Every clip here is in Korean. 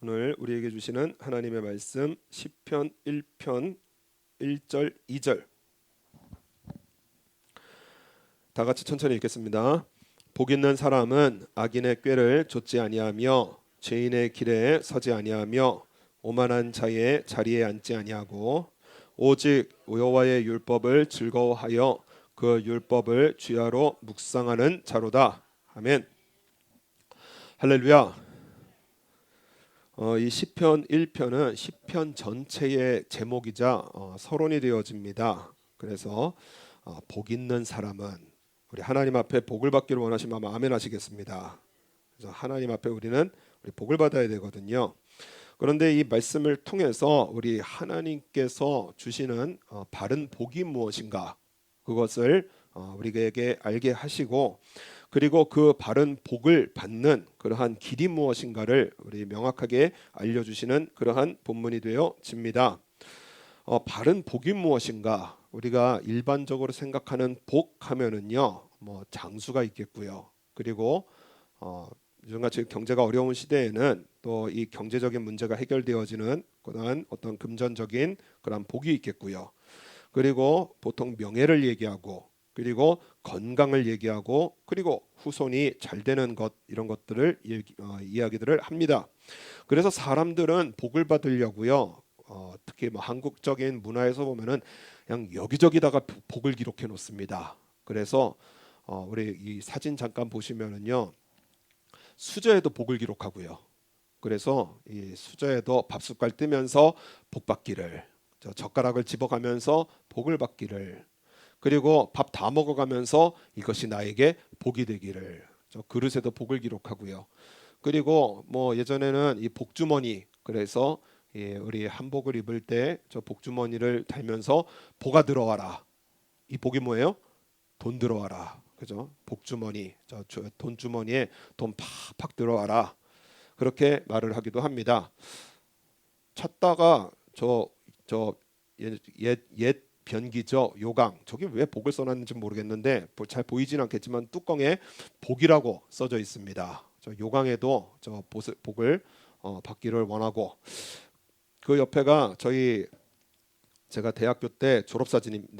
오늘 우리에게 주시는 하나님의 말씀 시편 1편 1절 2절 다 같이 천천히 읽겠습니다. 복 있는 사람은 악인의 꾀를 좇지 아니하며 죄인의 길에 서지 아니하며 오만한 자의 자리에 앉지 아니하고 오직 여호와의 율법을 즐거워하여 그 율법을 주야로 묵상하는 자로다. 아멘. 할렐루야. 이 시편 1편은 시편 전체의 제목이자 서론이 되어집니다. 그래서 복 있는 사람은 우리 하나님 앞에 복을 받기를 원하시면 아멘 하시겠습니다. 그래서 하나님 앞에 우리 복을 받아야 되거든요. 그런데 이 말씀을 통해서 우리 하나님께서 주시는 바른 복이 무엇인가 그것을 우리에게 알게 하시고 그리고 그 바른 복을 받는 그러한 길이 무엇인가를 우리 명확하게 알려주시는 그러한 본문이 되어집니다. 바른 복이 무엇인가? 우리가 일반적으로 생각하는 복 하면은요, 뭐 장수가 있겠고요. 그리고 요즘같이 경제가 어려운 시대에는 또 이 경제적인 문제가 해결되어지는 그러한 어떤 금전적인 그런 복이 있겠고요. 그리고 보통 명예를 얘기하고 그리고 건강을 얘기하고 그리고 후손이 잘 되는 것 이런 것들을 이야기들을 합니다. 그래서 사람들은 복을 받으려고요. 특히 뭐 한국적인 문화에서 보면은 그냥 여기저기다가 복을 기록해 놓습니다. 그래서 우리 이 사진 잠깐 보시면은요. 수저에도 복을 기록하고요. 그래서 이 수저에도 밥숟갈 뜨면서 복 받기를 젓가락을 집어가면서 복을 받기를 그리고 밥 다 먹어가면서 이것이 나에게 복이 되기를 저 그릇에도 복을 기록하고요. 그리고 뭐 예전에는 이 복주머니 그래서 우리 한복을 입을 때 저 복주머니를 달면서 복아 들어와라. 이 복이 뭐예요? 돈 들어와라. 그죠? 복주머니 저 돈주머니에 돈 팍팍 들어와라. 그렇게 말을 하기도 합니다. 찾다가 옛 변기죠. 요강. 저기 왜 복을 써놨는지 모르겠는데 잘 보이진 않겠지만 뚜껑에 복이라고 써져 있습니다. 저 요강에도 저 복을 받기를 원하고 그 옆에가 제가 대학교 때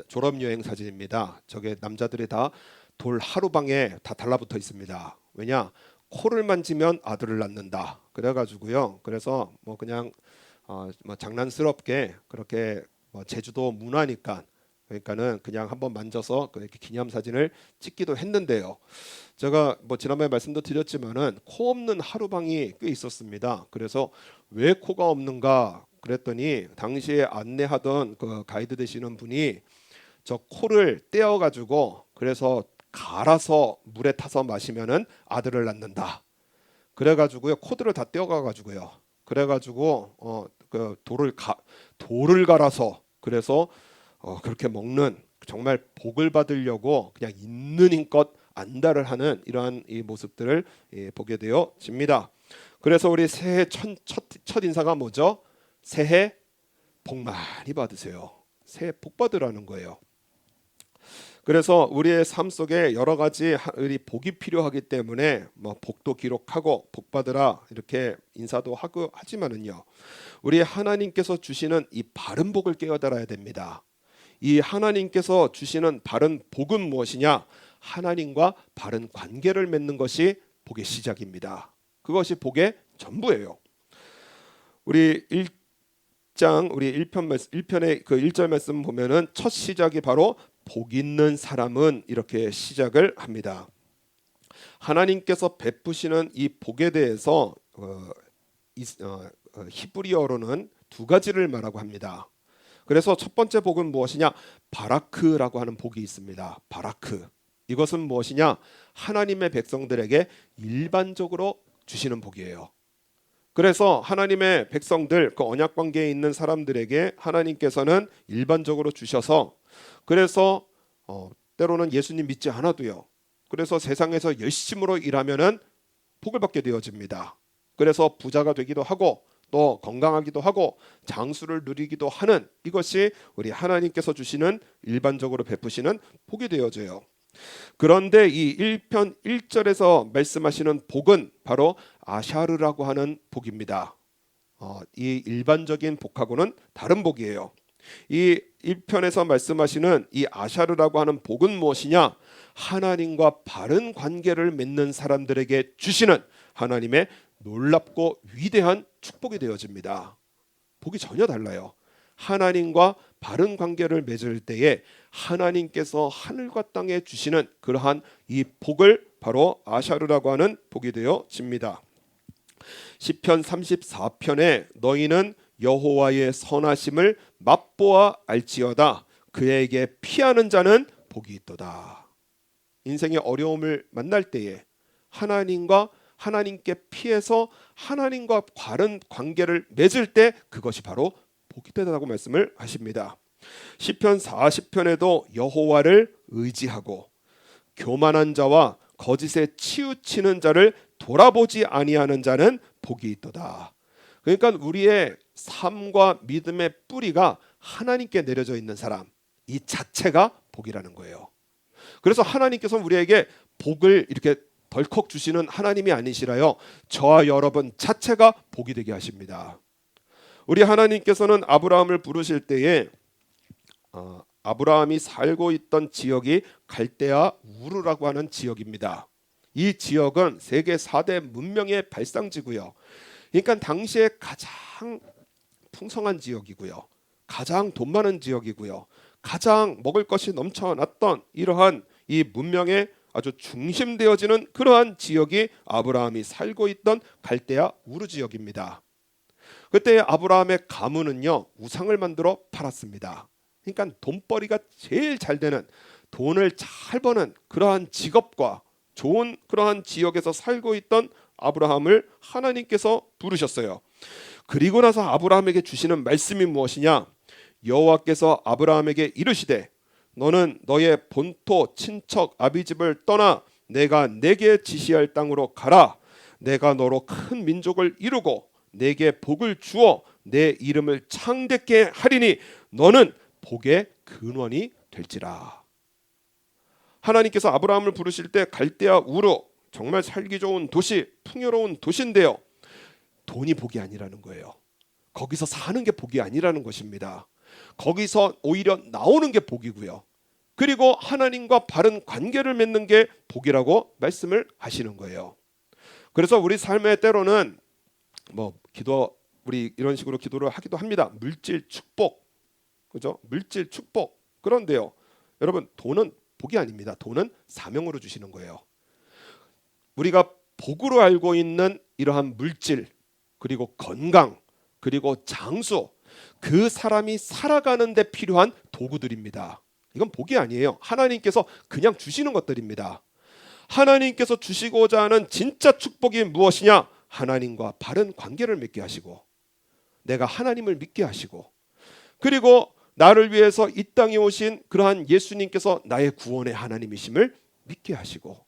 졸업여행 사진입니다. 저게 남자들이 다 돌 하루방에 다 달라붙어 있습니다. 왜냐? 코를 만지면 아들을 낳는다. 그래가지고요. 그래서 뭐 그냥 뭐 장난스럽게 그렇게 뭐 제주도 문화니까 그러니까는 그냥 한번 만져서 그렇게 기념사진을 찍기도 했는데요. 제가 뭐 지난번에 말씀도 드렸지만은 코 없는 하루방이 꽤 있었습니다. 그래서 왜 코가 없는가 그랬더니 당시에 안내하던 그 가이드 되시는 분이 저 코를 떼어 가지고 그래서 갈아서 물에 타서 마시면은 아들을 낳는다. 그래가지고요 코드를 다 떼어가가지고요. 그래가지고 그 돌을 갈아서 그래서 그렇게 먹는 정말 복을 받으려고 그냥 있는 힘껏 안달을 하는 이러한 이 모습들을 보게 되어집니다. 그래서 우리 새해 첫 인사가 뭐죠? 새해 복 많이 받으세요. 새해 복 받으라는 거예요. 그래서 우리의 삶 속에 여러 가지 우리 복이 필요하기 때문에 뭐 복도 기록하고 복 받으라 이렇게 인사도 하고 하지만은요. 우리 하나님께서 주시는 이 바른 복을 깨어들어야 됩니다. 이 하나님께서 주시는 바른 복은 무엇이냐? 하나님과 바른 관계를 맺는 것이 복의 시작입니다. 그것이 복의 전부예요. 우리 1장 우리 1편의 그 1절 말씀 보면은 첫 시작이 바로 복 있는 사람은 이렇게 시작을 합니다. 하나님께서 베푸시는 이 복에 대해서 히브리어로는 두 가지를 말하고 합니다. 그래서 첫 번째 복은 무엇이냐? 바라크라고 하는 복이 있습니다. 바라크. 이것은 무엇이냐? 하나님의 백성들에게 일반적으로 주시는 복이에요. 그래서 하나님의 백성들 그 언약 관계에 있는 사람들에게 하나님께서는 일반적으로 주셔서 그래서 때로는 예수님 믿지 않아도요. 그래서 세상에서 열심으로 일하면은 복을 받게 되어집니다. 그래서 부자가 되기도 하고 또 건강하기도 하고 장수를 누리기도 하는 이것이 우리 하나님께서 주시는 일반적으로 베푸시는 복이 되어져요. 그런데 이 1편 1절에서 말씀하시는 복은 바로 아샤르라고 하는 복입니다. 이 일반적인 복하고는 다른 복이에요. 이 1편에서 말씀하시는 이 아샤르라고 하는 복은 무엇이냐? 하나님과 바른 관계를 맺는 사람들에게 주시는 하나님의 놀랍고 위대한 축복이 되어집니다. 복이 전혀 달라요. 하나님과 바른 관계를 맺을 때에 하나님께서 하늘과 땅에 주시는 그러한 이 복을 바로 아샤르라고 하는 복이 되어집니다. 시편 34편에 너희는 여호와의 선하심을 맛보아 알지어다. 그에게 피하는 자는 복이 있도다. 인생의 어려움을 만날 때에 하나님께 피해서 하나님과 바른 관계를 맺을 때 그것이 바로 복이 되다고 말씀을 하십니다. 시편 40편에도 여호와를 의지하고 교만한 자와 거짓에 치우치는 자를 돌아보지 아니하는 자는 복이 있도다. 그러니까 우리의 삶과 믿음의 뿌리가 하나님께 내려져 있는 사람, 이 자체가 복이라는 거예요. 그래서 하나님께서 우리에게 복을 이렇게 덜컥 주시는 하나님이 아니시라요, 저와 여러분 자체가 복이 되게 하십니다. 우리 하나님께서는 아브라함을 부르실 때에 아브라함이 살고 있던 지역이 갈대아 우르라고 하는 지역입니다. 이 지역은 세계 4대 문명의 발상지고요. 그러니까 당시에 가장 풍성한 지역이고요. 가장 돈 많은 지역이고요. 가장 먹을 것이 넘쳐났던 이러한 이 문명의 아주 중심되어지는 그러한 지역이 아브라함이 살고 있던 갈대아 우르 지역입니다. 그때 아브라함의 가문은요, 우상을 만들어 팔았습니다. 그러니까 돈벌이가 제일 잘 되는, 돈을 잘 버는 그러한 직업과 좋은 그러한 지역에서 살고 있던 아브라함을 하나님께서 부르셨어요. 그리고 나서 아브라함에게 주시는 말씀이 무엇이냐? 여호와께서 아브라함에게 이르시되 너는 너의 본토 친척 아비집을 떠나 내가 내게 지시할 땅으로 가라. 내가 너로 큰 민족을 이루고 내게 복을 주어 내 이름을 창대케 하리니 너는 복의 근원이 될지라. 하나님께서 아브라함을 부르실 때 갈대아 우르, 정말 살기 좋은 도시, 풍요로운 도시인데요, 돈이 복이 아니라는 거예요. 거기서 사는 게 복이 아니라는 것입니다. 거기서 오히려 나오는 게 복이고요. 그리고 하나님과 바른 관계를 맺는 게 복이라고 말씀을 하시는 거예요. 그래서 우리 삶의 때로는 우리 이런 식으로 기도를 하기도 합니다. 물질 축복, 그죠? 물질 축복. 그런데요, 여러분, 돈은 복이 아닙니다. 돈은 사명으로 주시는 거예요. 우리가 복으로 알고 있는 이러한 물질, 그리고 건강, 그리고 장수, 그 사람이 살아가는 데 필요한 도구들입니다. 이건 복이 아니에요. 하나님께서 그냥 주시는 것들입니다. 하나님께서 주시고자 하는 진짜 축복이 무엇이냐? 하나님과 바른 관계를 맺게 하시고 내가 하나님을 믿게 하시고, 그리고 나를 위해서 이 땅에 오신 그러한 예수님께서 나의 구원의 하나님이심을 믿게 하시고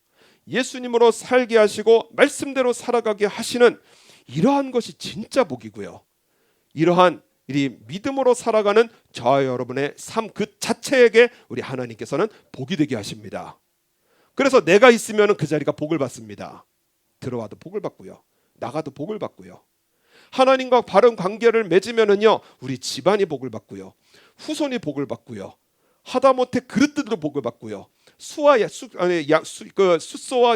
예수님으로 살게 하시고 말씀대로 살아가게 하시는 이러한 것이 진짜 복이고요. 이러한 이 믿음으로 살아가는 저와 여러분의 삶 그 자체에게 우리 하나님께서는 복이 되게 하십니다. 그래서 내가 있으면 그 자리가 복을 받습니다. 들어와도 복을 받고요, 나가도 복을 받고요. 하나님과 바른 관계를 맺으면은요, 우리 집안이 복을 받고요, 후손이 복을 받고요, 하다못해 그릇들도 복을 받고요, 숫소와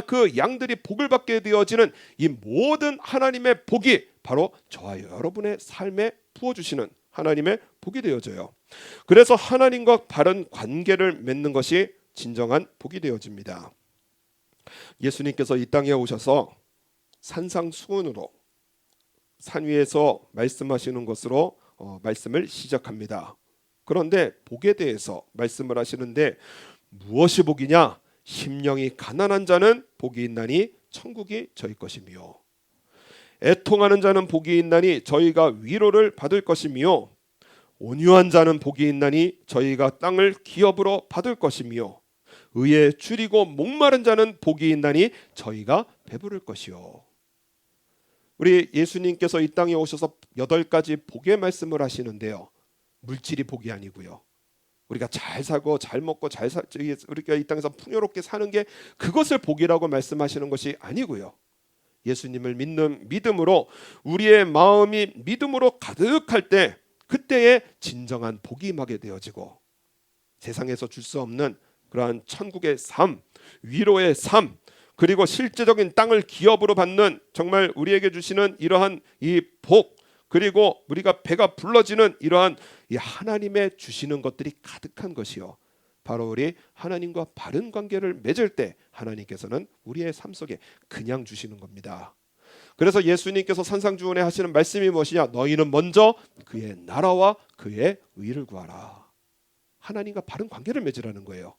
그 양들이 복을 받게 되어지는 이 모든 하나님의 복이 바로 저와 여러분의 삶에 부어주시는 하나님의 복이 되어져요. 그래서 하나님과 바른 관계를 맺는 것이 진정한 복이 되어집니다. 예수님께서 이 땅에 오셔서 산상수훈으로 산 위에서 말씀하시는 것으로 말씀을 시작합니다. 그런데 복에 대해서 말씀을 하시는데 무엇이 복이냐? 심령이 가난한 자는 복이 있나니 천국이 저희 것이며 애통하는 자는 복이 있나니 저희가 위로를 받을 것이며 온유한 자는 복이 있나니 저희가 땅을 기업으로 받을 것이며 의에 줄이고 목마른 자는 복이 있나니 저희가 배부를 것이요. 우리 예수님께서 이 땅에 오셔서 8가지 복의 말씀을 하시는데요, 물질이 복이 아니고요, 우리가 잘 살고 잘 먹고 우리가 이 땅에서 풍요롭게 사는 게 그것을 복이라고 말씀하시는 것이 아니고요, 예수님을 믿는 믿음으로 우리의 마음이 믿음으로 가득할 때 그때에 진정한 복이 임하게 되어지고 세상에서 줄 수 없는 그러한 천국의 삶, 위로의 삶, 그리고 실제적인 땅을 기업으로 받는 정말 우리에게 주시는 이러한 이 복, 그리고 우리가 배가 불러지는 이러한 이 하나님의 주시는 것들이 가득한 것이요, 바로 우리 하나님과 바른 관계를 맺을 때 하나님께서는 우리의 삶 속에 그냥 주시는 겁니다. 그래서 예수님께서 산상주온에 하시는 말씀이 무엇이냐? 너희는 먼저 그의 나라와 그의 의를 구하라. 하나님과 바른 관계를 맺으라는 거예요.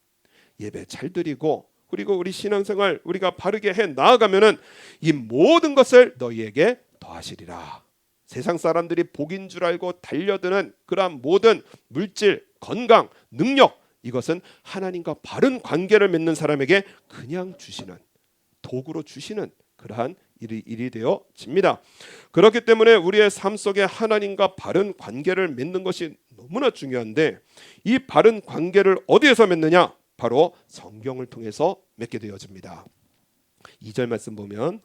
예배 잘 드리고 그리고 우리 신앙생활 우리가 바르게 해 나아가면은 이 모든 것을 너희에게 더하시리라. 세상 사람들이 복인 줄 알고 달려드는 그러한 모든 물질, 건강, 능력, 이것은 하나님과 바른 관계를 맺는 사람에게 그냥 주시는, 도구로 주시는 그러한 일이 되어집니다. 그렇기 때문에 우리의 삶 속에 하나님과 바른 관계를 맺는 것이 너무나 중요한데, 이 바른 관계를 어디에서 맺느냐? 바로 성경을 통해서 맺게 되어집니다. 2절 말씀 보면,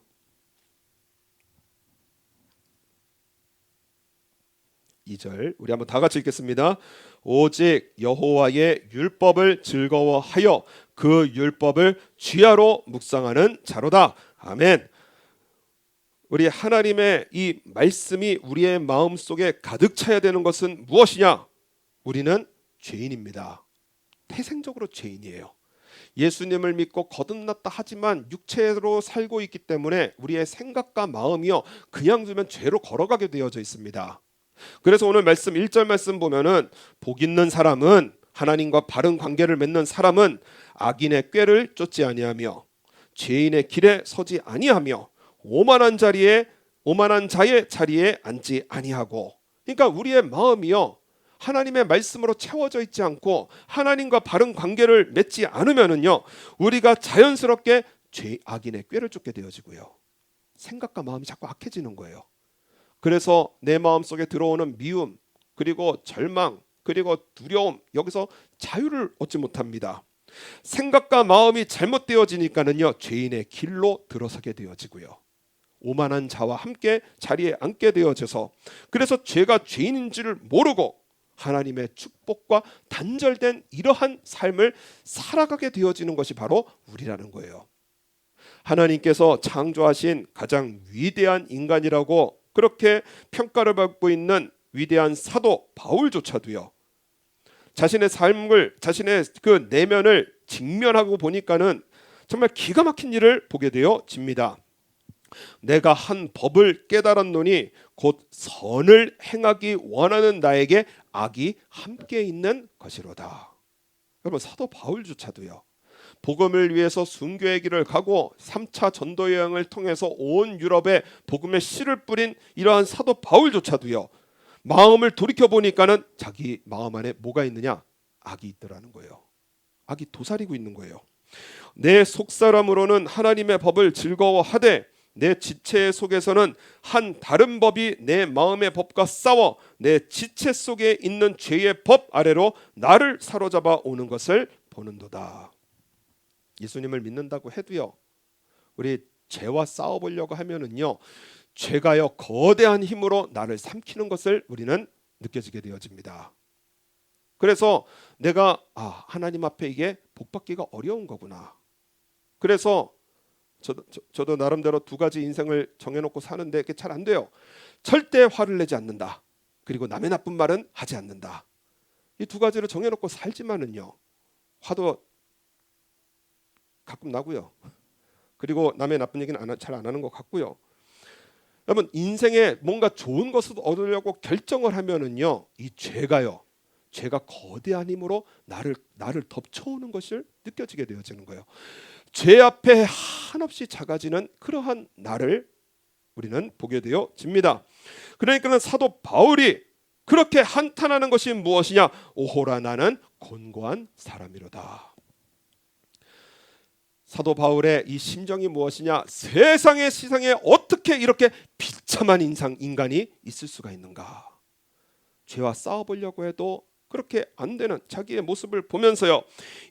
2절 우리 한번 다 같이 읽겠습니다. 오직 여호와의 율법을 즐거워하여 그 율법을 주야로 묵상하는 자로다. 아멘. 우리 하나님의 이 말씀이 우리의 마음 속에 가득 차야 되는 것은 무엇이냐? 우리는 죄인입니다. 태생적으로 죄인이에요. 예수님을 믿고 거듭났다 하지만 육체로 살고 있기 때문에 우리의 생각과 마음이요, 그냥 두면 죄로 걸어가게 되어져 있습니다. 그래서 오늘 말씀 1절 말씀 보면은 복 있는 사람은, 하나님과 바른 관계를 맺는 사람은 악인의 꾀를 쫓지 아니하며 죄인의 길에 서지 아니하며 오만한 자의 자리에 앉지 아니하고. 그러니까 우리의 마음이요, 하나님의 말씀으로 채워져 있지 않고 하나님과 바른 관계를 맺지 않으면은요, 우리가 자연스럽게 악인의 꾀를 쫓게 되어지고요, 생각과 마음이 자꾸 악해지는 거예요. 그래서 내 마음속에 들어오는 미움, 그리고 절망, 그리고 두려움, 여기서 자유를 얻지 못합니다. 생각과 마음이 잘못되어지니까는요, 죄인의 길로 들어서게 되어지고요, 오만한 자와 함께 자리에 앉게 되어져서, 그래서 죄가 죄인인지를 모르고 하나님의 축복과 단절된 이러한 삶을 살아가게 되어지는 것이 바로 우리라는 거예요. 하나님께서 창조하신 가장 위대한 인간이라고 그렇게 평가를 받고 있는 위대한 사도 바울조차도요, 자신의 삶을, 자신의 그 내면을 직면하고 보니까는 정말 기가 막힌 일을 보게 되어집니다. 내가 한 법을 깨달았노니 곧 선을 행하기 원하는 나에게 악이 함께 있는 것이로다. 여러분, 사도 바울조차도요, 복음을 위해서 순교의 길을 가고 3차 전도 여행을 통해서 온 유럽에 복음의 씨를 뿌린 이러한 사도 바울조차도요, 마음을 돌이켜 보니까는 자기 마음 안에 뭐가 있느냐? 악이 있더라는 거예요. 악이 도사리고 있는 거예요. 내 속사람으로는 하나님의 법을 즐거워하되 내 지체 속에서는 한 다른 법이 내 마음의 법과 싸워 내 지체 속에 있는 죄의 법 아래로 나를 사로잡아 오는 것을 보는도다. 예수님을 믿는다고 해도요, 우리 죄와 싸워보려고 하면은요, 죄가요 거대한 힘으로 나를 삼키는 것을 우리는 느껴지게 되어집니다. 그래서 내가 하나님 앞에 이게 복받기가 어려운 거구나. 그래서 저도 나름대로 두 가지 인생을 정해놓고 사는데 그게 잘 안 돼요. 절대 화를 내지 않는다. 그리고 남의 나쁜 말은 하지 않는다. 이 두 가지를 정해놓고 살지만은요, 화도 가끔 나고요. 그리고 남의 나쁜 얘기는 잘 안 하는 것 같고요. 여러분, 인생에 뭔가 좋은 것을 얻으려고 결정을 하면은요, 이 죄가 거대한 힘으로 나를 덮쳐오는 것을 느껴지게 되어지는 거예요. 죄 앞에 한없이 작아지는 그러한 나를 우리는 보게 되어집니다. 그러니까 사도 바울이 그렇게 한탄하는 것이 무엇이냐? 오호라, 나는 곤고한 사람이로다. 사도 바울의 이 심정이 무엇이냐? 세상에 어떻게 이렇게 비참한 인간이 있을 수가 있는가? 죄와 싸워보려고 해도 그렇게 안 되는 자기의 모습을 보면서요,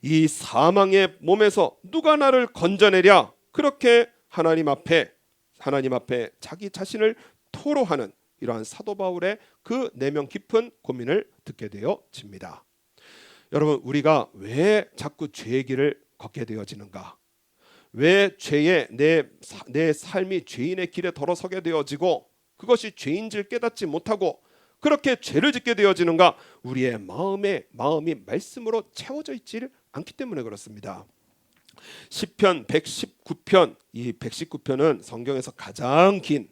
이 사망의 몸에서 누가 나를 건져내랴? 그렇게 하나님 앞에 하나님 앞에 자기 자신을 토로하는 이러한 사도 바울의 그 내면 깊은 고민을 듣게 되어집니다. 여러분, 우리가 왜 자꾸 죄의 길을 걷게 되어지는가? 왜 죄에 내 삶이 죄인의 길에 돌아서게 되어지고 그것이 죄인줄 깨닫지 못하고 그렇게 죄를 짓게 되어지는가? 우리의 마음이 말씀으로 채워져 있지 않기 때문에 그렇습니다. 시편 119편, 이 119편은 성경에서 가장 긴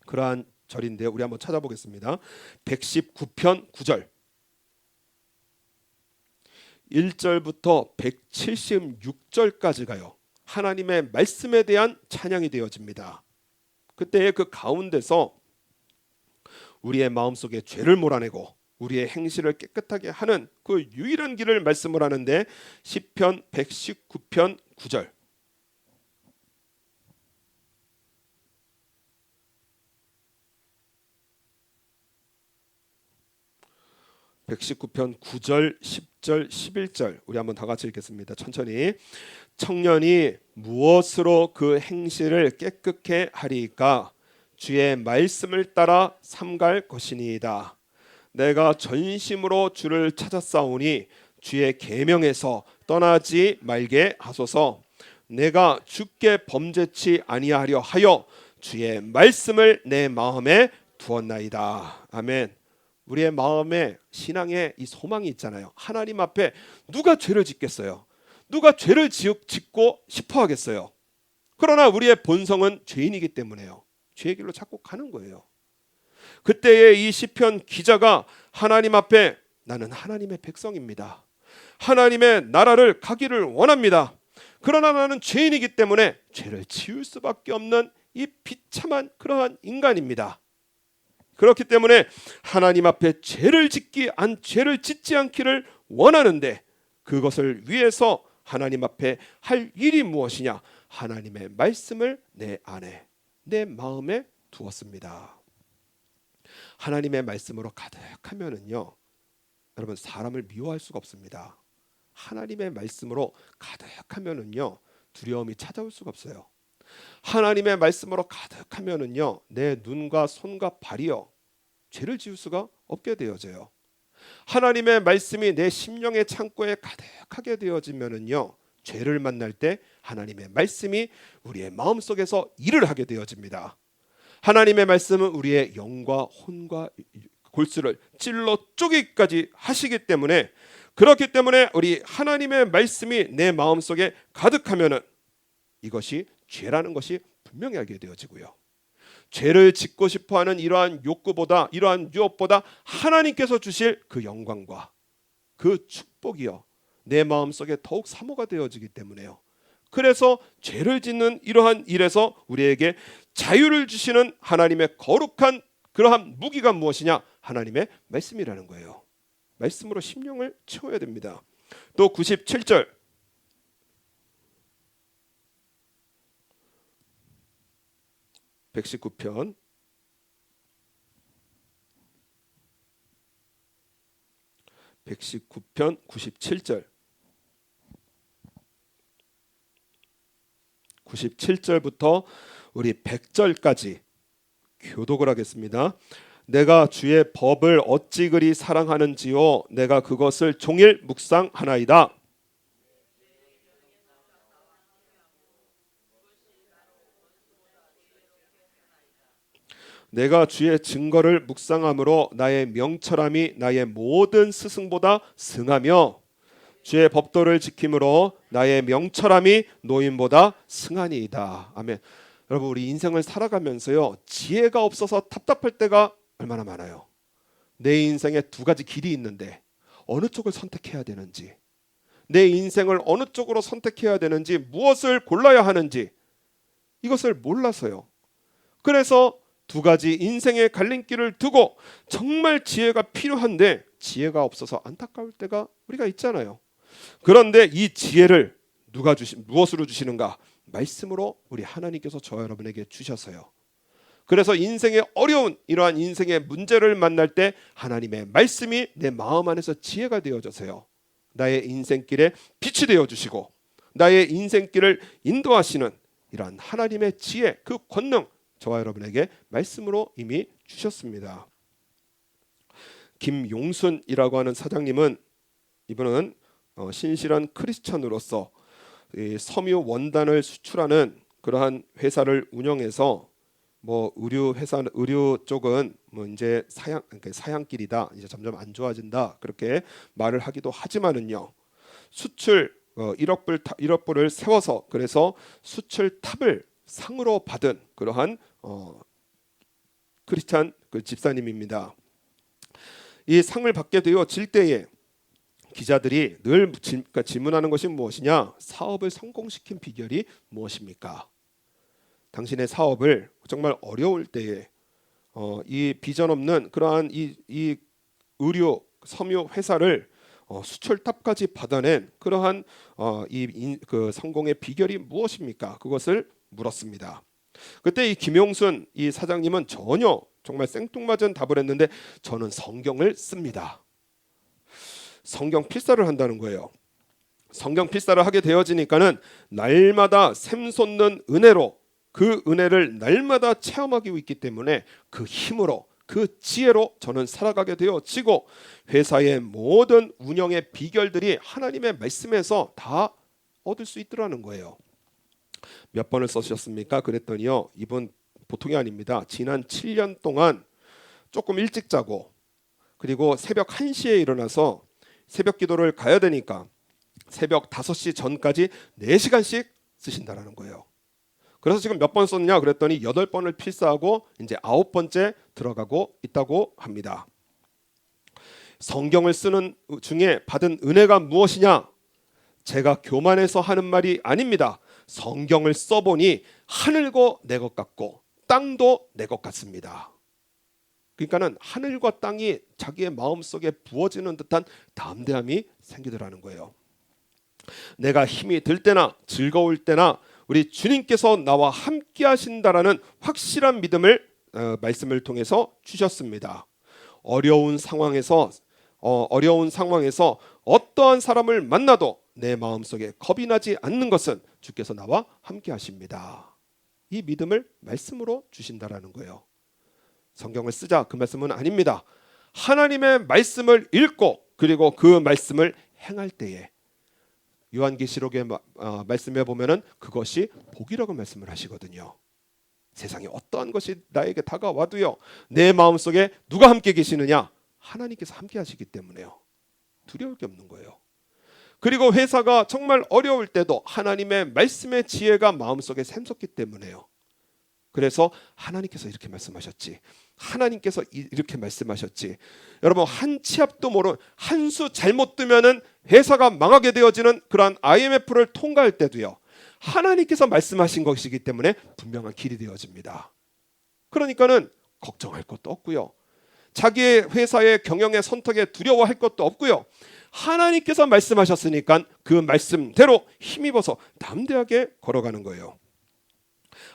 그러한 절인데요. 우리 한번 찾아보겠습니다. 119편 9절 1절부터 176절까지가요. 하나님의 말씀에 대한 찬양이 되어집니다. 그때 그 가운데서 우리의 마음속에 죄를 몰아내고 우리의 행실을 깨끗하게 하는 그 유일한 길을 말씀을 하는데 시편 119편 9절 119편 9절, 10절, 11절 우리 한번 다 같이 읽겠습니다. 천천히. 청년이 무엇으로 그 행실을 깨끗게 하리까? 주의 말씀을 따라 삼갈 것이니이다. 내가 전심으로 주를 찾았사오니 주의 계명에서 떠나지 말게 하소서. 내가 주께 범죄치 아니하려 하여 주의 말씀을 내 마음에 두었나이다. 아멘. 우리의 마음에 신앙에 이 소망이 있잖아요. 하나님 앞에 누가 죄를 짓겠어요? 누가 죄를 짓고 싶어 하겠어요? 그러나 우리의 본성은 죄인이기 때문에요. 죄의 길로 자꾸 가는 거예요. 그때에 이 시편 기자가 하나님 앞에 나는 하나님의 백성입니다. 하나님의 나라를 가기를 원합니다. 그러나 나는 죄인이기 때문에 죄를 지을 수밖에 없는 이 비참한 그러한 인간입니다. 그렇기 때문에 하나님 앞에 죄를 짓지 않기를 원하는데 그것을 위해서 하나님 앞에 할 일이 무엇이냐? 하나님의 말씀을 내 안에 내 마음에 두었습니다. 하나님의 말씀으로 가득하면은요, 여러분 사람을 미워할 수가 없습니다. 하나님의 말씀으로 가득하면은요, 두려움이 찾아올 수가 없어요. 하나님의 말씀으로 가득하면은요, 내 눈과 손과 발이요 죄를 지을 수가 없게 되어져요. 하나님의 말씀이 내 심령의 창고에 가득하게 되어지면은요, 죄를 만날 때 하나님의 말씀이 우리의 마음속에서 일을 하게 되어집니다. 하나님의 말씀은 우리의 영과 혼과 골수를 찔러 쪼개기까지 하시기 때문에, 그렇기 때문에 우리 하나님의 말씀이 내 마음속에 가득하면은 이것이 죄라는 것이 분명하게 되어지고요. 죄를 짓고 싶어하는 이러한 욕구보다, 이러한 유혹보다 하나님께서 주실 그 영광과 그 축복이요 내 마음속에 더욱 사모가 되어지기 때문에요. 그래서 죄를 짓는 이러한 일에서 우리에게 자유를 주시는 하나님의 거룩한 그러한 무기가 무엇이냐? 하나님의 말씀이라는 거예요. 말씀으로 심령을 채워야 됩니다. 또 97절 119편 97절 97절부터 우리 100절까지 교독을 하겠습니다. 내가 주의 법을 어찌 그리 사랑하는지요 내가 그것을 종일 묵상하나이다. 내가 주의 증거를 묵상함으로 나의 명철함이 나의 모든 스승보다 승하며 주의 법도를 지킴으로 나의 명철함이 노인보다 승하니이다. 아멘. 여러분, 우리 인생을 살아가면서요, 지혜가 없어서 답답할 때가 얼마나 많아요. 내 인생에 두 가지 길이 있는데 어느 쪽을 선택해야 되는지, 내 인생을 어느 쪽으로 선택해야 되는지, 무엇을 골라야 하는지 이것을 몰라서요. 그래서 두 가지 인생의 갈림길을 두고 정말 지혜가 필요한데 지혜가 없어서 안타까울 때가 우리가 있잖아요. 그런데 이 지혜를 무엇으로 주시는가? 말씀으로 우리 하나님께서 저와 여러분에게 주셔서요. 그래서 인생의 어려운 이러한 인생의 문제를 만날 때 하나님의 말씀이 내 마음 안에서 지혜가 되어져서요, 나의 인생길에 빛이 되어주시고 나의 인생길을 인도하시는 이러한 하나님의 지혜, 그 권능 저와 여러분에게 말씀으로 이미 주셨습니다. 김용순이라고 하는 사장님은, 이분은 신실한 크리스천으로서 이 섬유 원단을 수출하는 그러한 회사를 운영해서 의류 쪽은 이제 사양길이다, 이제 점점 안 좋아진다, 그렇게 말을 하기도 하지만은요, 수출 1억 불을 세워서 그래서 수출 탑을 상으로 받은 그러한 크리스찬 그 집사님입니다. 이 상을 받게 되어질 때에 기자들이 늘 질문하는 것이 무엇이냐? 사업을 성공시킨 비결이 무엇입니까? 당신의 사업을 정말 어려울 때에 이 비전 없는 그러한 이 의류 섬유 회사를 수출탑까지 받아낸 그러한 그 성공의 비결이 무엇입니까? 그것을 물었습니다. 그때 이 김용순 이 사장님은 전혀 정말 생뚱맞은 답을 했는데, 저는 성경을 씁니다. 성경 필사를 한다는 거예요. 성경 필사를 하게 되어지니까는 날마다 샘솟는 은혜로, 그 은혜를 날마다 체험하고 있기 때문에 그 힘으로, 그 지혜로 저는 살아가게 되어지고, 회사의 모든 운영의 비결들이 하나님의 말씀에서 다 얻을 수 있더라는 거예요. 몇 번을 써주셨습니까? 그랬더니요, 이분 보통이 아닙니다. 지난 7년 동안 조금 일찍 자고, 그리고 새벽 1시에 일어나서 새벽 기도를 가야 되니까 새벽 5시 전까지 4시간씩 쓰신다라는 거예요. 그래서 지금 몇 번 썼냐 그랬더니 8번을 필사하고 이제 9번째 들어가고 있다고 합니다. 성경을 쓰는 중에 받은 은혜가 무엇이냐? 제가 교만해서 하는 말이 아닙니다. 성경을 써보니 하늘고 내 것 같고 땅도 내 것 같습니다. 그러니까는 하늘과 땅이 자기의 마음속에 부어지는 듯한 담대함이 생기더라는 거예요. 내가 힘이 들 때나 즐거울 때나 우리 주님께서 나와 함께 하신다라는 확실한 믿음을 말씀을 통해서 주셨습니다. 어려운 상황에서 어떠한 사람을 만나도 내 마음속에 겁이 나지 않는 것은 주께서 나와 함께 하십니다. 이 믿음을 말씀으로 주신다라는 거예요. 성경을 쓰자 그 말씀은 아닙니다. 하나님의 말씀을 읽고 그리고 그 말씀을 행할 때에, 요한계시록의 말씀에 보면은 그것이 복이라고 말씀을 하시거든요. 세상에 어떠한 것이 나에게 다가와도요, 내 마음속에 누가 함께 계시느냐? 하나님께서 함께 하시기 때문에요. 두려울 게 없는 거예요. 그리고 회사가 정말 어려울 때도 하나님의 말씀의 지혜가 마음속에 샘솟기 때문에요. 그래서 하나님께서 이렇게 말씀하셨지, 하나님께서 이렇게 말씀하셨지. 여러분, 한 치 앞도 모르는, 한 수 잘못 뜨면은 회사가 망하게 되어지는 그러한 IMF를 통과할 때도요, 하나님께서 말씀하신 것이기 때문에 분명한 길이 되어집니다. 그러니까는 걱정할 것도 없고요, 자기의 회사의 경영의 선택에 두려워할 것도 없고요, 하나님께서 말씀하셨으니까 그 말씀대로 힘입어서 담대하게 걸어가는 거예요.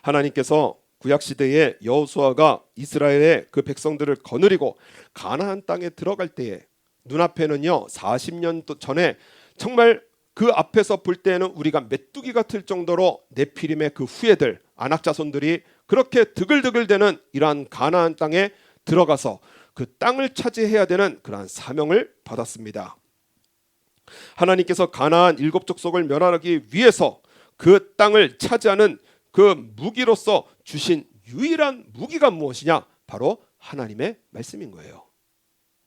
하나님께서 구약시대에 여호수아가 이스라엘의 그 백성들을 거느리고 가나안 땅에 들어갈 때에 눈앞에는요 40년 전에 정말 그 앞에서 볼 때에는 우리가 메뚜기 같을 정도로 네피림의 그 후예들, 아낙 자손들이 그렇게 드글드글대는 이러한 가나안 땅에 들어가서 그 땅을 차지해야 되는 그러한 사명을 받았습니다. 하나님께서 가나안 7족속을 멸하기 위해서 그 땅을 차지하는 그 무기로서 주신 유일한 무기가 무엇이냐? 바로 하나님의 말씀인 거예요.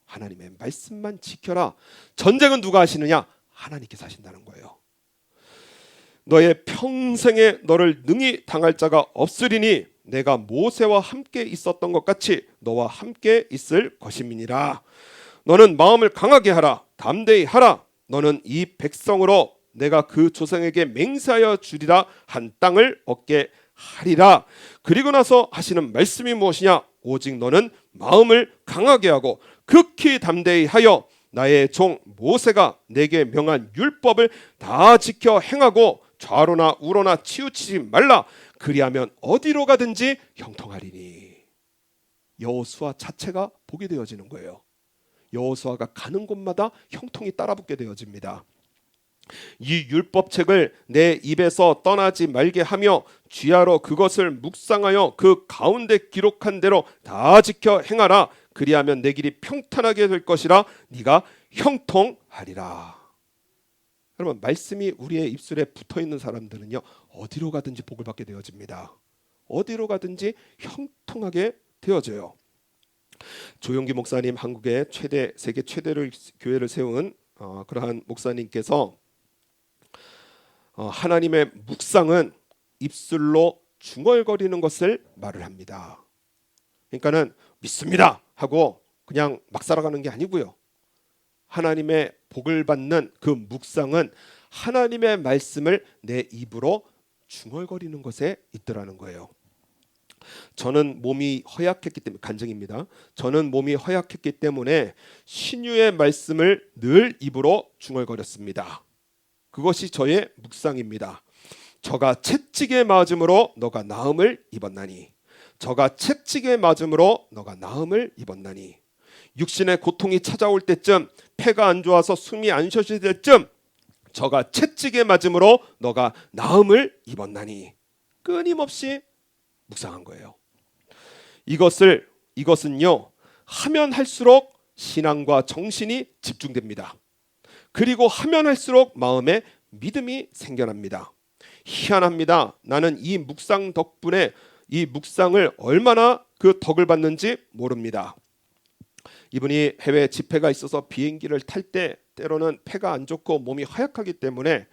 하나님의 말씀만 지켜라. 전쟁은 누가 하시느냐? 하나님께서 하신다는 거예요. 너의 평생에 너를 능히 당할 자가 없으리니 내가 모세와 함께 있었던 것 같이 너와 함께 있을 것임이니라. 너는 마음을 강하게 하라. 담대히 하라. 너는 이 백성으로 내가 그 조상에게 맹세하여 주리라 한 땅을 얻게 하리라. 그리고 나서 하시는 말씀이 무엇이냐? 오직 너는 마음을 강하게 하고 극히 담대히 하여 나의 종 모세가 내게 명한 율법을 다 지켜 행하고 좌로나 우로나 치우치지 말라. 그리하면 어디로 가든지 형통하리니. 여호수아 자체가 복이 되어지는 거예요. 여호수아가 가는 곳마다 형통이 따라붙게 되어집니다. 이 율법책을 내 입에서 떠나지 말게 하며 주야로 그것을 묵상하여 그 가운데 기록한 대로 다 지켜 행하라. 그리하면 내 길이 평탄하게 될 것이라. 네가 형통하리라. 여러분, 말씀이 우리의 입술에 붙어있는 사람들은요, 어디로 가든지 복을 받게 되어집니다. 어디로 가든지 형통하게 되어져요. 조용기 목사님, 한국의 세계 최대의 교회를 세운 그러한 목사님께서 하나님의 묵상은 입술로 중얼거리는 것을 말을 합니다. 그러니까는 믿습니다 하고 그냥 막 살아가는 게 아니고요. 하나님의 복을 받는 그 묵상은 하나님의 말씀을 내 입으로 중얼거리는 것에 있더라는 거예요. 저는 몸이 허약했기 때문에, 간증입니다. 저는 몸이 허약했기 때문에 신유의 말씀을 늘 입으로 중얼거렸습니다. 그것이 저의 묵상입니다. 저가 채찍에 맞음으로 너가 나음을 입었나니, 저가 채찍에 맞음으로 너가 나음을 입었나니, 육신의 고통이 찾아올 때쯤, 폐가 안 좋아서 숨이 안 쉬어질 때쯤 저가 채찍에 맞음으로 너가 나음을 입었나니, 끊임없이 묵상한 거예요. 이것은요, 하면 할수록 신앙과 정신이 집중됩니다. 그리고 하면 할수록 마음에 믿음이 생겨납니다. 희한합니다. 나는 이 묵상 덕분에 이 묵상을 얼마나 그 덕을 받는지 모릅니다. 이분이 해외 집회가 있어서 비행기를 탈 때 때로는 폐가 안 좋고 몸이 허약하기 때문에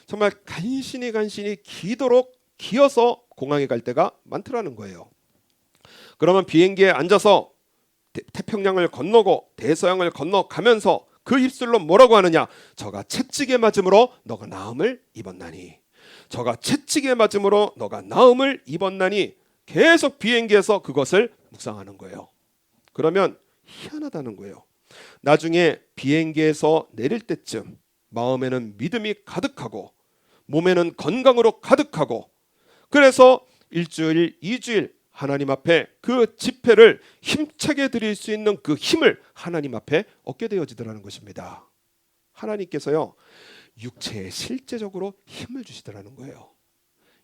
정말 간신히 기도록 기어서 공항에 갈 때가 많더라는 거예요. 그러면 비행기에 앉아서 태평양을 건너고 대서양을 건너가면서 그 입술로 뭐라고 하느냐? 저가 채찍에 맞음으로 너가 나음을 입었나니, 저가 채찍에 맞음으로 너가 나음을 입었나니, 계속 비행기에서 그것을 묵상하는 거예요. 그러면 희한하다는 거예요. 나중에 비행기에서 내릴 때쯤 마음에는 믿음이 가득하고 몸에는 건강으로 가득하고, 그래서 1주일, 2주일 하나님 앞에 그 집회를 힘차게 드릴 수 있는 그 힘을 하나님 앞에 얻게 되어지더라는 것입니다. 하나님께서요, 육체에 실제적으로 힘을 주시더라는 거예요.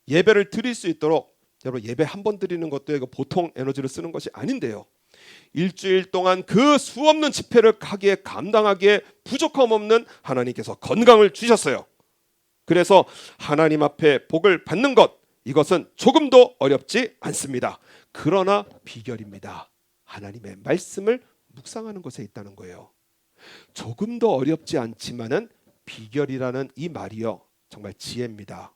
예배를 드릴 수 있도록, 여러분, 예배 한 번 드리는 것도 이거 보통 에너지를 쓰는 것이 아닌데요, 일주일 동안 그 수없는 집회를 하기에 감당하기에 부족함 없는 하나님께서 건강을 주셨어요. 그래서 하나님 앞에 복을 받는 것, 이것은 조금도 어렵지 않습니다. 그러나 비결입니다. 하나님의 말씀을 묵상하는 것에 있다는 거예요. 조금도 어렵지 않지만은 비결이라는 이 말이요, 정말 지혜입니다.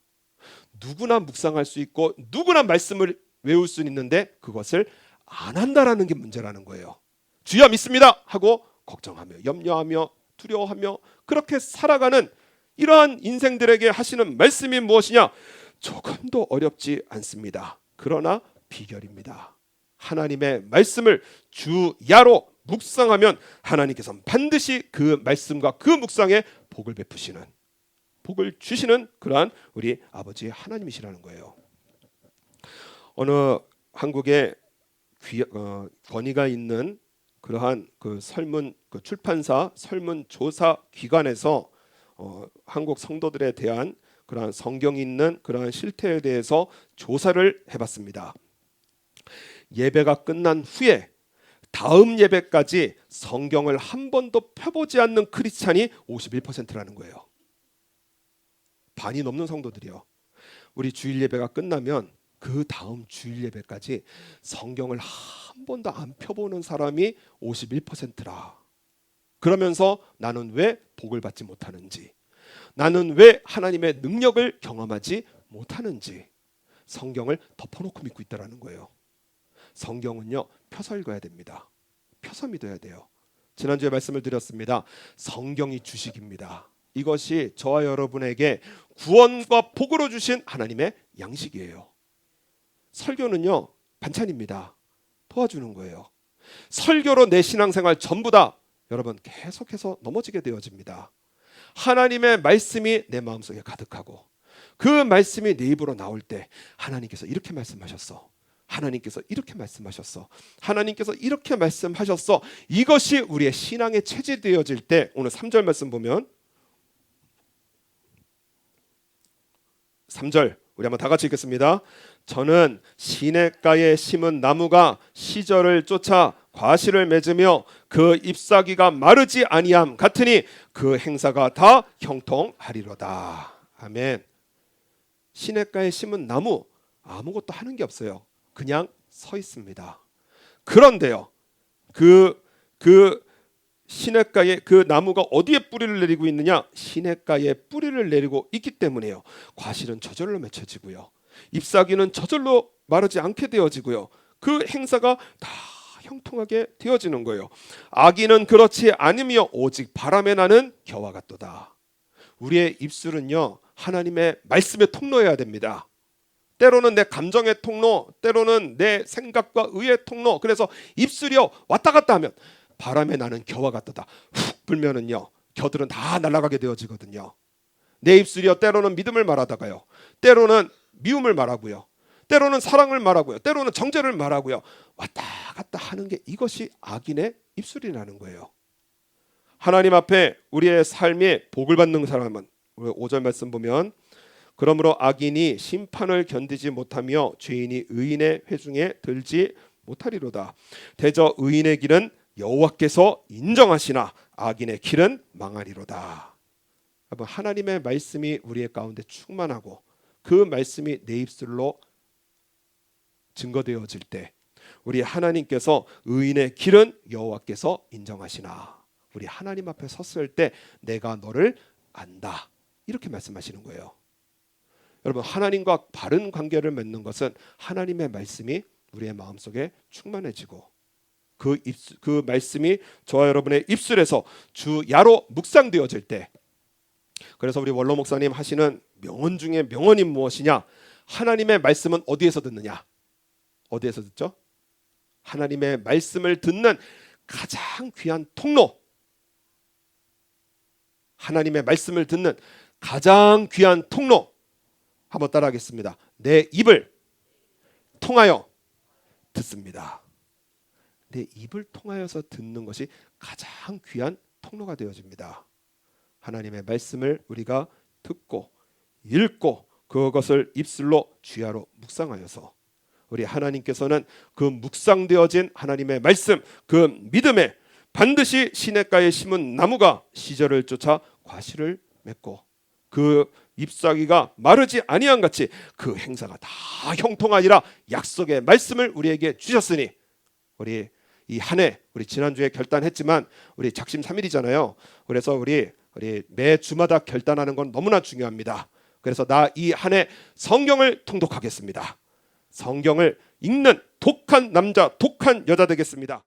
누구나 묵상할 수 있고 누구나 말씀을 외울 수 있는데 그것을 안 한다라는 게 문제라는 거예요. 주여 믿습니다 하고 걱정하며 염려하며 두려워하며 그렇게 살아가는 이러한 인생들에게 하시는 말씀이 무엇이냐? 조금도 어렵지 않습니다. 그러나 비결입니다. 하나님의 말씀을 주야로 묵상하면 하나님께서 반드시 그 말씀과 그 묵상에 복을 베푸시는, 복을 주시는 그러한 우리 아버지 하나님이시라는 거예요. 어느 한국에 권위가 있는 그러한 그 설문 그 출판사 설문조사 기관에서 한국 성도들에 대한 그러한 성경이 있는 그러한 실태에 대해서 조사를 해봤습니다. 예배가 끝난 후에 다음 예배까지 성경을 한 번도 펴보지 않는 크리스찬이 51%라는 거예요. 반이 넘는 성도들이요. 우리 주일 예배가 끝나면 그 다음 주일 예배까지 성경을 한 번도 안 펴보는 사람이 51%라. 그러면서 나는 왜 복을 받지 못하는지, 나는 왜 하나님의 능력을 경험하지 못하는지 성경을 덮어놓고 믿고 있다는 거예요. 성경은요, 펴서 읽어야 됩니다. 펴서 믿어야 돼요. 지난주에 말씀을 드렸습니다. 성경이 주식입니다. 이것이 저와 여러분에게 구원과 복으로 주신 하나님의 양식이에요. 설교는요, 반찬입니다. 도와주는 거예요. 설교로 내 신앙생활 전부 다 여러분 계속해서 넘어지게 되어집니다. 하나님의 말씀이 내 마음속에 가득하고 그 말씀이 내 입으로 나올 때 하나님께서 이렇게 말씀하셨어, 하나님께서 이렇게 말씀하셨어, 하나님께서 이렇게 말씀하셨어, 이것이 우리의 신앙의 체질되어질 때, 오늘 3절 말씀 보면 3절 우리 한번 다 같이 읽겠습니다. 저는 시냇가에 심은 나무가 시절을 쫓아 과실을 맺으며 그 잎사귀가 마르지 아니함 같으니 그 행사가 다 형통하리로다. 아멘. 시냇가에 심은 나무 아무것도 하는 게 없어요. 그냥 서 있습니다. 그런데요, 그 시냇가에 그 나무가 어디에 뿌리를 내리고 있느냐? 시냇가에 뿌리를 내리고 있기 때문에요. 과실은 저절로 맺혀지고요. 잎사귀는 저절로 마르지 않게 되어지고요. 그 행사가 다 형통하게 되어지는 거예요. 악인은 그렇지 않으며 오직 바람에 나는 겨와 같도다. 우리의 입술은요, 하나님의 말씀의 통로여야 됩니다. 때로는 내 감정의 통로, 때로는 내 생각과 의의 통로. 그래서 입술이요 왔다 갔다 하면 바람에 나는 겨와 같도다. 훅 불면은요 겨들은 다 날아가게 되어지거든요. 내 입술이요 때로는 믿음을 말하다가요, 때로는 미움을 말하고요, 때로는 사랑을 말하고요, 때로는 정죄를 말하고요. 왔다 갔다 하는 게 이것이 악인의 입술이라는 거예요. 하나님 앞에 우리의 삶에 복을 받는 사람은, 우리 5절 말씀 보면, 그러므로 악인이 심판을 견디지 못하며 죄인이 의인의 회중에 들지 못하리로다. 대저 의인의 길은 여호와께서 인정하시나 악인의 길은 망하리로다. 여러분, 하나님의 말씀이 우리의 가운데 충만하고 그 말씀이 내 입술로 증거되어질 때 우리 하나님께서 의인의 길은 여호와께서 인정하시나, 우리 하나님 앞에 섰을 때 내가 너를 안다, 이렇게 말씀하시는 거예요. 여러분, 하나님과 바른 관계를 맺는 것은 하나님의 말씀이 우리의 마음속에 충만해지고 그 말씀이 저와 여러분의 입술에서 주야로 묵상되어질 때, 그래서 우리 원로 목사님 하시는 명언 중에 명언이 무엇이냐? 하나님의 말씀은 어디에서 듣느냐? 어디에서 듣죠? 하나님의 말씀을 듣는 가장 귀한 통로, 하나님의 말씀을 듣는 가장 귀한 통로, 한번 따라하겠습니다. 내 입을 통하여 듣습니다. 내 입을 통하여서 듣는 것이 가장 귀한 통로가 되어집니다. 하나님의 말씀을 우리가 듣고 읽고 그것을 입술로 주야로 묵상하여서 우리 하나님께서는 그 묵상되어진 하나님의 말씀, 그 믿음에 반드시 시냇가에 심은 나무가 시절을 쫓아 과실을 맺고 그 잎사귀가 마르지 아니한 같이 그 행사가 다 형통하니라 약속의 말씀을 우리에게 주셨으니, 우리 이 한 해, 우리 지난주에 결단했지만 우리 작심 3일이잖아요. 그래서 우리 매 주마다 결단하는 건 너무나 중요합니다. 그래서 나 이 한 해 성경을 통독하겠습니다. 성경을 읽는 독한 남자, 독한 여자 되겠습니다.